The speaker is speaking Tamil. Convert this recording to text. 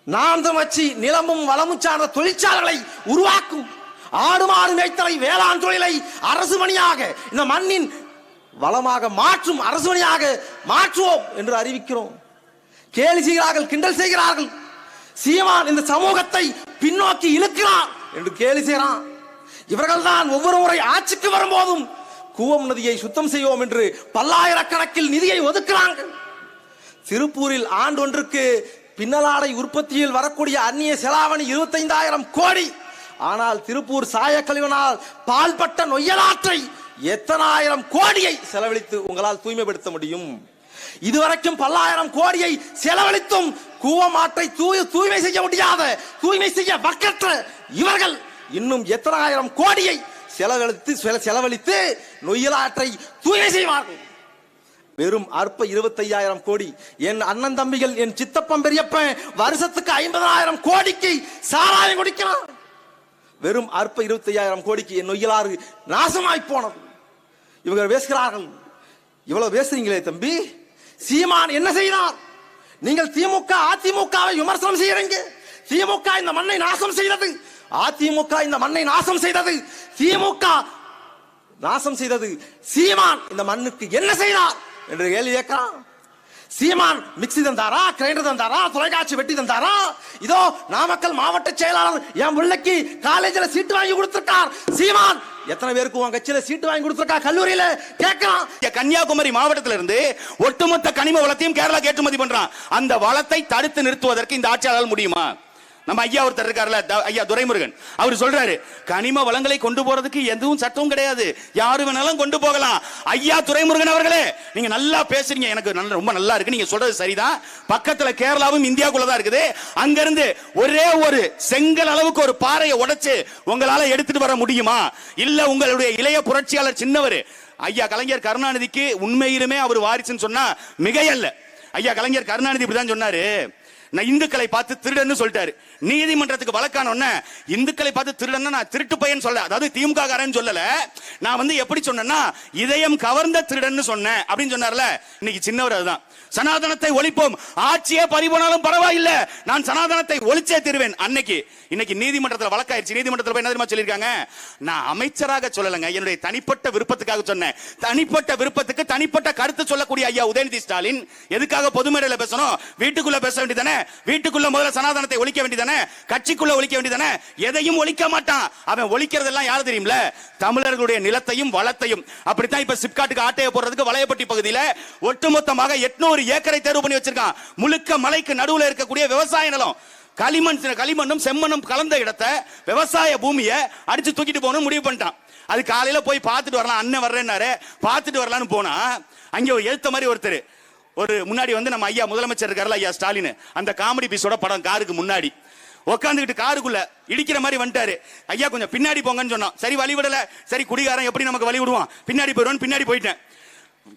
நாந்தம் வச்சு நிலமும் வளமும் சார்ந்த தொழிற்சாலைகளை உருவாக்கும். ஆடு மாடு மேய்த்தலை வேளாண் தொழிலை அரசு பணியாக இந்த மண்ணின் வளமாக மாற்றும் அரசு பணியாக மாற்றுவோம் என்று அறிவிக்கிறோம். கேலி செய்கிறார்கள், கிண்டல் செய்கிறார்கள். சீமான் இந்த சமூகத்தை பின்னோக்கி இழுக்கிறார் என்று கேலி செய்கிறான். இவர்கள் தான் ஒவ்வொரு முறை ஆட்சிக்கு வரும்போதும் கூவம் நதியை சுத்தம் செய்வோம் என்று பல்லாயிரக்கணக்கில் நிதியை ஒதுக்குறாங்க. திருப்பூரில் ஆண்டொன்றுக்கு பின்னலாடை உற்பத்தியில் வரக்கூடிய அந்நிய செலாவணி 25,000 கோடி. ஆனால் திருப்பூர் சாய கழிவினால் பால்பட்ட நொய்யலாற்றை எத்தனாயிரம் கோடியை செலவழித்து உங்களால் தூய்மைப்படுத்த முடியும்? இதுவரைக்கும் பல்லாயிரம் கோடியை செலவழித்தும் கூவமாற்றை தூய்மை செய்ய முடியாத, தூய்மை செய்ய வக்கற்ற இவர்கள் இன்னும் எத்தனாயிரம் கோடியை செலவழித்து நொய்யலாற்றை தூய்மை செய்வார்கள்? வெறும் அற்ப 25,000 கோடி. என் அண்ணன் தம்பிகள், என் சித்தப்பன் பெரியப்பன் வருஷத்துக்கு 50,000 கோடிக்கு சாராயம் குடிக்கிறான். வெறும் அற்ப 25,000 கோடிக்கு என் நொய்யலாறு நாசமாய் போனது. இவங்க பேசுகிறார்கள். இவ்வளவு பேசுறீங்களே தம்பி, சீமான் என்ன செய்தார்? நீங்கள் திமுக அதிமுகவை விமர்சனம் செய்யறீங்க. திமுக இந்த மண்ணை நாசம் செய்தது, அதிமுக இந்த மண்ணை நாசம் செய்தது, திமுக நாசம் செய்தது. சீமான் இந்த மண்ணுக்கு என்ன செய்தார் என்று கேள்வி கேட்கிறான். சீமான் மிக்சி தந்தாரா, கிரைண்டர் தந்தாரா, தொலைக்காட்சி வெட்டி தந்தாரா? இதோ நாமக்கல் மாவட்ட செயலாளர் என் பிள்ளைக்கு காலேஜில் சீட்டு வாங்கி கொடுத்திருக்கார். சீமான் எத்தனை பேருக்கு உன் கட்சியில சீட்டு வாங்கி கொடுத்திருக்கா? கல்லூரியில கேட்கிறான். கன்னியாகுமரி மாவட்டத்தில இருந்து ஒட்டுமொத்த கனிம வளத்தையும் கேரளா ஏற்றுமதி பண்றான். அந்த வளத்தை தடுத்து நிறுத்துவதற்கு இந்த ஆட்சியாளர் முடியுமா? நம்ம ஐயா ஒருத்தர் இருக்காருல்ல, ஐயா துரைமுருகன், அவர் சொல்றாரு, கனிம வளங்களை கொண்டு போறதுக்கு எதுவும் சட்டம் கிடையாது, யாரு வேணாலும் கொண்டு போகலாம். ஐயா துரைமுருகன் அவர்களே, நீங்க நல்லா பேசுறீங்க, எனக்கு ரொம்ப நல்லா இருக்கு, நீங்க சொல்றது சரிதான். பக்கத்துல கேரளாவும் இந்தியாக்குள்ளதான் இருக்குது. அங்க இருந்து ஒரே ஒரு செங்கல் அளவுக்கு ஒரு பாறையை உடைச்சு உங்களால எடுத்துட்டு வர முடியுமா? இல்ல உங்களுடைய இளைய புரட்சியாளர் சின்னவர் ஐயா கலைஞர் கருணாநிதிக்கு உண்மையிலுமே அவர் வாரிசுன்னு சொன்னா மிகையல்ல. ஐயா கலைஞர் கருணாநிதி இப்படிதான் சொன்னாரு, நான் இந்துக்களை பார்த்து திருடன்னு சொல்லிட்டாரு. நீதிமன்றத்துக்கு வழக்கான இந்துக்களை பார்த்து திருடன்னா நான் திருட்டு பையன் சொல்ல, அதாவது திமுக காரன் சொல்லல, நான் எப்படி சொன்னேன்னா இதயம் கவர்ந்த திருடன்னு சொன்னேன் அப்படின்னு சொன்னார்ல. இன்னைக்கு சின்னவர் அதுதான். சனாதனத்தை ஒழிப்போம், ஆட்சியே பறிபோனாலும் பரவாயில்ல, நான் சனாதனத்தை ஒழிச்சே தருவேன். இன்னைக்கு நீதிமன்றத்தில் வழக்காயிருச்சு. நீதிமன்றத்தில் என்ன தெரியுமா சொல்லியிருக்காங்க? நான் அமைச்சராக சொல்லலங்க, என்னுடைய தனிப்பட்ட விருப்பத்துக்காக சொன்னேன். தனிப்பட்ட விருப்பத்துக்கு தனிப்பட்ட கருத்து சொல்லக்கூடிய ஐயா உதயநிதி ஸ்டாலின் எதுக்காக பொது மேடையில் பேசணும்? வீட்டுக்குள்ள பேச வேண்டியதானே? வீட்டுக்குள்ள முதல்ல சனாதனத்தை ஒழிக்க வேண்டியதானே? கட்சிக்குள்ள ஒழிக்க வேண்டியதானே? எதையும் ஒழிக்க மாட்டான். அவன் ஒழிக்கிறதெல்லாம் யாரு தெரியும்ல? தமிழர்களுடைய நிலத்தையும் வளத்தையும். அப்படித்தான் இப்ப சிப்காட்டுக்கு ஆட்டையை போடுறதுக்கு வளையப்பட்டி பகுதியில ஒட்டுமொத்தமாக 800 ஏக்கரை தேர்வு பண்ணி வச்சிருக்கான். முழுக்க மலைக்கு நடுவுல இருக்கக்கூடிய விவசாய நிலம், களிமண்ணும் செம்மண்ணும் கலந்த இடத்தை, விவசாய பூமியை அடிச்சு தூக்கிட்டு போகணும் முடிவு பண்ணிட்டான். அது காலையில போய் பார்த்துட்டு வரலாம், அண்ணன் வர்றேன்னாரு, பார்த்துட்டு வரலான்னு போனா அங்க ஒரு எழுத்த மாதிரி ஒருத்தர், ஒரு முன்னாடி நம்ம ஐயா முதலமைச்சர் இருக்காருல்ல, ஐயா ஸ்டாலின், அந்த காமெடி பீஸோட படம் காருக்கு முன்னாடி உட்காந்துக்கிட்டு காருக்குள்ள இடிக்கிற மாதிரி வந்துட்டாரு. ஐயா கொஞ்சம் பின்னாடி போங்கன்னு சொன்னோம். சரி வழி விடல, சரி குடிகாரன் எப்படி நமக்கு வழி விடுவான், பின்னாடி போயிடுவான், பின்னாடி போயிட்டேன்.